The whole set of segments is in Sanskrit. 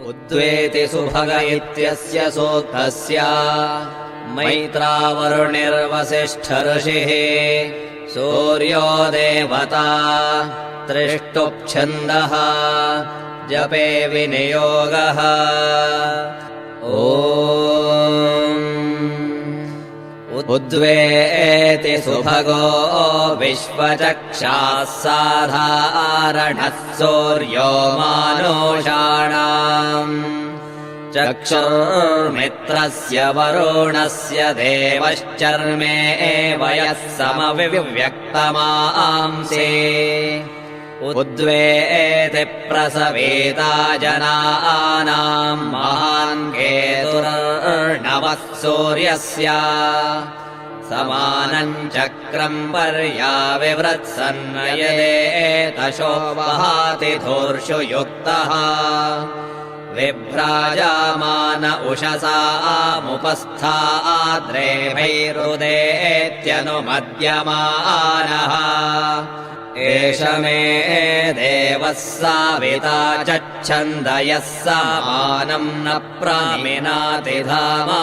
उद्वेति सुभग इत्यस्य सूक्तस्य मैत्रावरुणिर्वसिष्ठऋषिः सूर्यो देवता त्रिष्टुप्छन्दः जपे विनियोगः उद्वेति सुभगो विश्वचक्षाः साधारणः सूर्यो मानुषाणाम् चक्षुर्मित्रस्य वरुणस्य देवश्चर्मे वयः समविव्यक्तमांसे उद्वेति प्रसवेता जनानाम् महान् केतुर्नवः सूर्यस्य समानम् चक्रम् पर्याविवृत्सन्नयदेतशो वहाति धूर्षु युक्तः विभ्राजामान उषसामुपस्थाद्रेभैरुदेत्यनुमद्यमानः एष मे देवः साविता चच्छन्दयः समानम् न प्रामिनाति धामा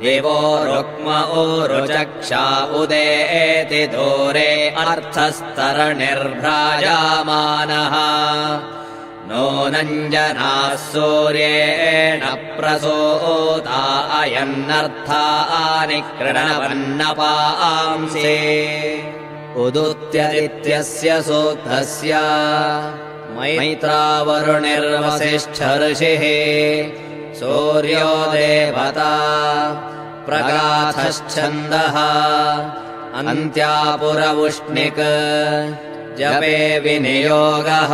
दिवो रुक्म ऊरुचक्षा उदेति दूरे अर्थस्तरणिर्भ्राजामानः नूनञ्जनाः सूर्येण प्रसूता अयन्नर्थानि कृणवन्नपांसे उदुत्यदित्यस्य सूक्तस्य मैत्रावरुणिर्वसिष्ठऋषिः सूर्यो देवता प्रगाथश्छन्दः अन्त्यापुरवुष्णिक् जपे विनियोगः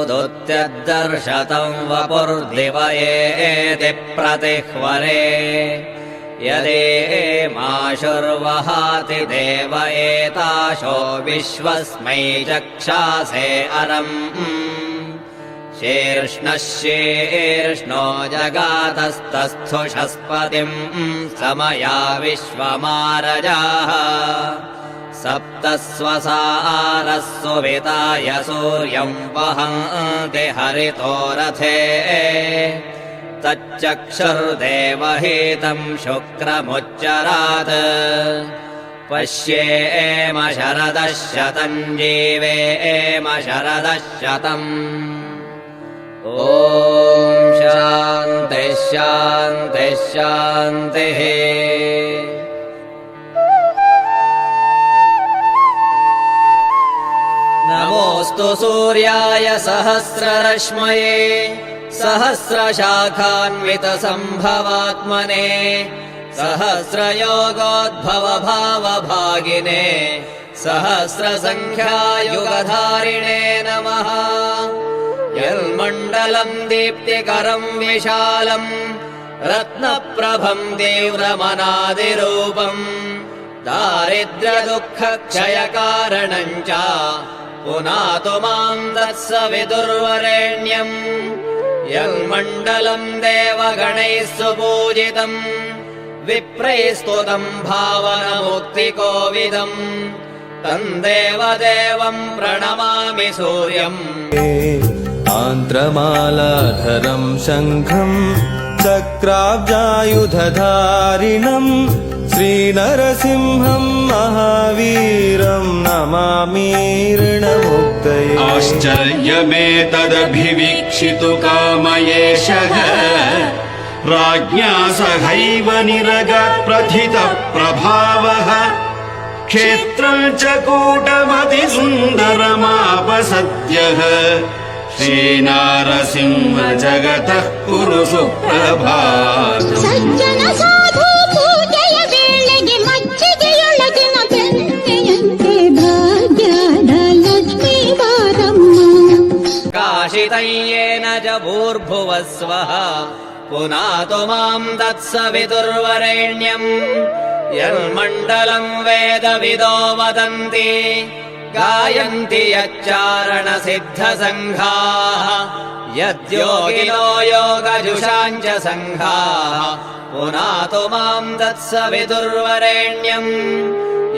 उदुत्यद्दर्शतं वपुर्दिवयेति प्रतिह्वरे यदेमाशुर्वहाति देव एताशो विश्वस्मै चक्षासे अरम् शीर्ष्णः शीर्ष्णो जगातस्तस्थुषस्पतिम् समया विश्वमारजाः सप्तस्वसारः सुविताय सूर्यम् वहन्ति हरितो रथे तच्चक्षुर्देवहीतम् शुक्रमुच्चरात् पश्येम शरदः शतम् जीवेम शरदः शतम् ॐ शान्तिः शान्तिः शान्तिः नमोऽस्तु सूर्याय सहस्ररश्मये सहस्रशाखान्वितसम्भवात्मने सहस्रयोगोद्भवभावभागिने सहस्रसङ्ख्यायुगधारिणे नमः यन्मण्डलम् दीप्तिकरम् विशालम् रत्नप्रभम् तीव्रमनादिरूपम् दारिद्र्यदुःखक्षयकारणम् च पुनातु माम् तत्सवितुर्वरेण्यम् यन्मण्डलम् देवगणैः सुपूजितम् विप्रैः स्तुतम् भावनमुक्तिकोविदम् तम् देवदेवम् प्रणमामि सूर्यम् आन्त्रमालाधरम् शङ्खम् चक्राब्जायुधधारिणम् श्रीनरसिंहम् महावीरम् नमामीर्णमुक्तये आश्चर्यमेतदभिवीक्षितु कामयेशः राज्ञा सहैव निरगप्रथितः प्रभावः क्षेत्रम् च कूटमतिसुन्दरमापसद्यः श्रीनारसिंह जगतः कुरु सुप्रभातम् काशितय्येन च भूर्भुवः स्वः पुनातु माम् तत्सवितुर्वरेण्यम् यन्मण्डलम् वेदविदो वदन्ति गायन्ति यच्चारणसिद्धसङ्घाः यद्योगिनो योगजुषाम् च सङ्घाः पुनातु माम् तत्सवितुर्वरेण्यम्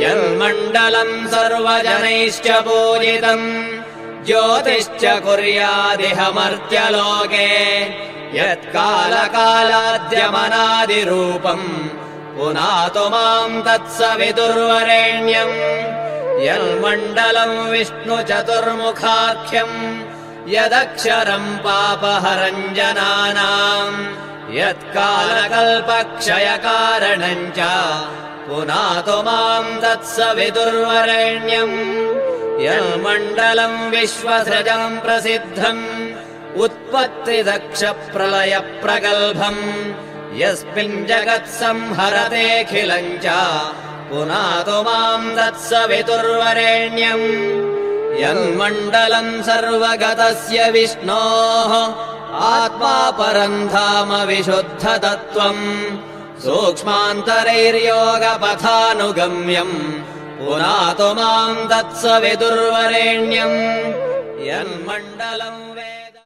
यन्मण्डलम् सर्वजनैश्च पूजितम् ज्योतिश्च कुर्यादिह मर्त्यलोके यत्कालकालाद्यमनादिरूपम् पुनातु माम् तत्सवितुर्वरेण्यम् यन्मण्डलम् विष्णुचतुर्मुखाख्यम् यदक्षरम् पापहरम् जनानाम् यत्कालकल्पक्षयकारणम् च पुनातु माम् तत्सवितुर्वरेण्यम् यन्मण्डलम् विश्वसृजम् प्रसिद्धम् उत्पत्तिदक्षप्रलयप्रगल्भम् यस्मिन् जगत्संहरतेऽखिलम् च पुनातु माम् तत्सवितुर्वरेण्यम् यन्मण्डलम् सर्वगतस्य विष्णोः आत्मा परम् धाम विशुद्धतत्त्वम् सूक्ष्मान्तरैर्योगपथानुगम्यम् पुनातु माम् तत्सवितुर्वरेण्यम् यन्मण्डलम्